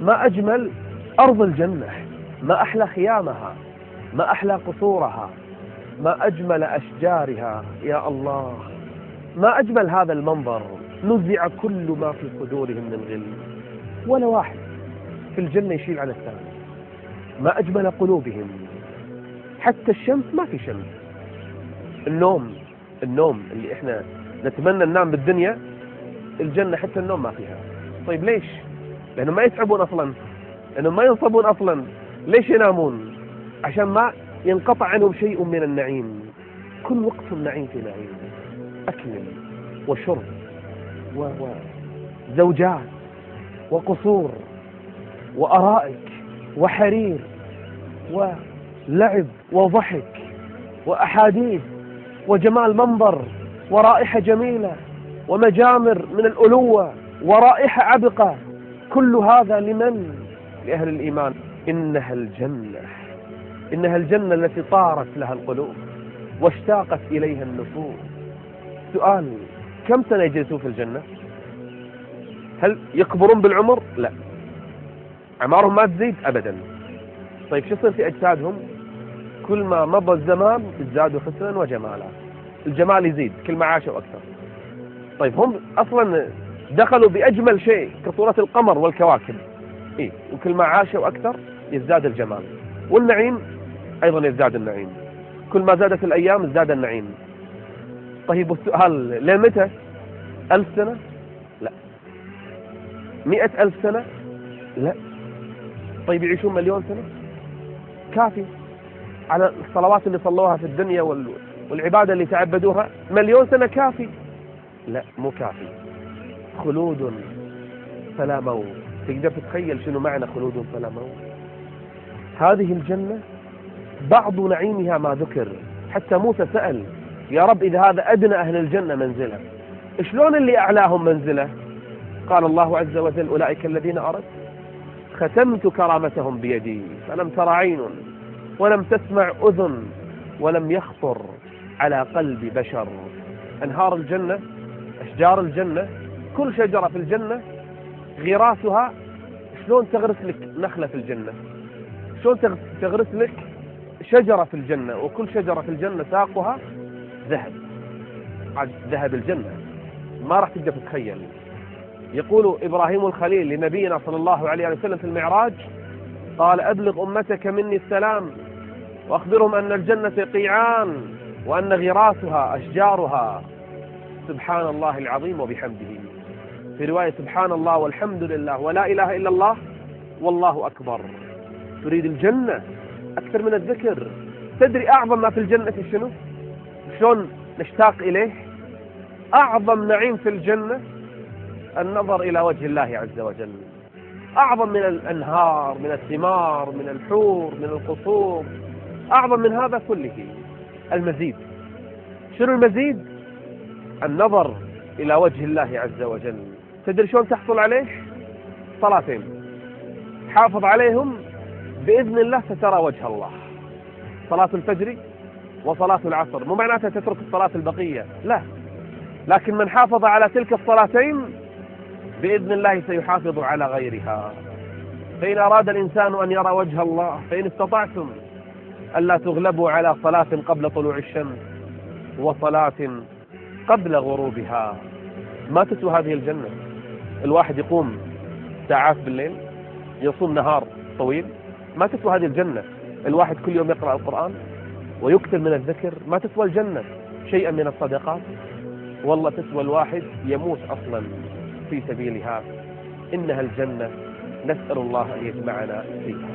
ما أجمل أرض الجنة، ما أحلى خيامها، ما أحلى قصورها، ما أجمل أشجارها. يا الله، ما أجمل هذا المنظر. نزع كل ما في صدورهم من غل، ولا واحد في الجنة يشيل عن الثاني. ما أجمل قلوبهم، حتى الشمس ما في شمس. النوم اللي احنا نتمنى ننام بالدنيا، الجنة حتى النوم ما فيها. طيب ليش؟ لأنهم ما يتعبون أصلا، لأنهم ما ينصبون أصلا. ليش ينامون؟ عشان ما ينقطع عنهم شيء من النعيم. كل وقتهم نعيم في نعيم، أكل وشرب وزوجات وقصور وأرائك وحرير ولعب وضحك وأحاديث وجمال منظر ورائحة جميلة ومجامر من الألوة ورائحة عبقة. كل هذا لمن؟ لأهل الإيمان. إنها الجنة التي طارت لها القلوب واشتاقت إليها النفوس. سؤال: كم سنة يجلسون في الجنة؟ هل يكبرون بالعمر؟ لا، أعمارهم ما تزيد أبدا. طيب شو يصير في أجسادهم؟ كل ما مضى الزمان ازدادوا حسنا وجمالا. الجمال يزيد كل ما عاشوا أكثر. طيب هم أصلا دخلوا بأجمل شيء كصورة القمر والكواكب، وكل ما عاشوا أكثر يزداد الجمال، والنعيم أيضا يزداد النعيم. كل ما زادت الأيام ازداد النعيم. طيب السؤال: لمتى؟ 1000 سنة؟ لا. 100,000 سنة؟ لا. طيب يعيشون 1,000,000 سنة؟ كافي على الصلوات اللي صلوها في الدنيا والعبادة اللي تعبدوها. 1,000,000 سنة كافي؟ لا، مو كافي. خلود فلا موت. تقدر تتخيل شنو معنى خلود فلا موت؟ هذه الجنة بعض نعيمها ما ذكر. حتى موسى سأل: يا رب إذا هذا أدنى أهل الجنة منزلة، شلون اللي أعلاهم منزلة؟ قال الله عز وجل: أولئك الذين أردت ختمت كرامتهم بيدي فلم تر عين ولم تسمع أذن ولم يخطر على قلب بشر. أنهار الجنة، أشجار الجنة، كل شجرة في الجنة غراسها. شلون تغرس لك نخلة في الجنة؟ شلون تغرس لك شجرة في الجنة؟ وكل شجرة في الجنة ساقها ذهب. ذهب الجنة ما راح تقدر تتخيل. يقول إبراهيم الخليل لنبينا صلى الله عليه وسلم في المعراج: قال: أبلغ أمتك مني السلام وأخبرهم أن الجنة قيعان وأن غراسها أشجارها. سبحان الله العظيم وبحمده. في رواية: سبحان الله والحمد لله ولا إله إلا الله والله أكبر. تريد الجنة أكثر من الذكر. تدري أعظم ما في الجنة شنو؟ شلون نشتاق إليه؟ أعظم نعيم في الجنة النظر إلى وجه الله عز وجل. أعظم من الأنهار، من الثمار، من الحور، من القصور. أعظم من هذا كله المزيد. شنو المزيد؟ النظر إلى وجه الله عز وجل. تدري شلون تحصل عليه؟ صلاتين حافظ عليهم بإذن الله سترى وجه الله. صلاة الفجر وصلاة العصر. مو معناتها تترك الصلاة البقية، لا، لكن من حافظ على تلك الصلاتين بإذن الله سيحافظ على غيرها. فإن أراد الإنسان أن يرى وجه الله فإن استطعتم ألا تغلبوا على صلاة قبل طلوع الشمس وصلاة قبل غروبها. ما تسوى هذه الجنة. الواحد يقوم ساعات بالليل، يصوم نهار طويل، ما تسوى هذه الجنة. الواحد كل يوم يقرأ القرآن ويكثر من الذكر، ما تسوى الجنة شيئا من الصدقات. والله تسوى الواحد يموت أصلا في سبيلها. إنها الجنة، نسأل الله أن يجمعنا فيها.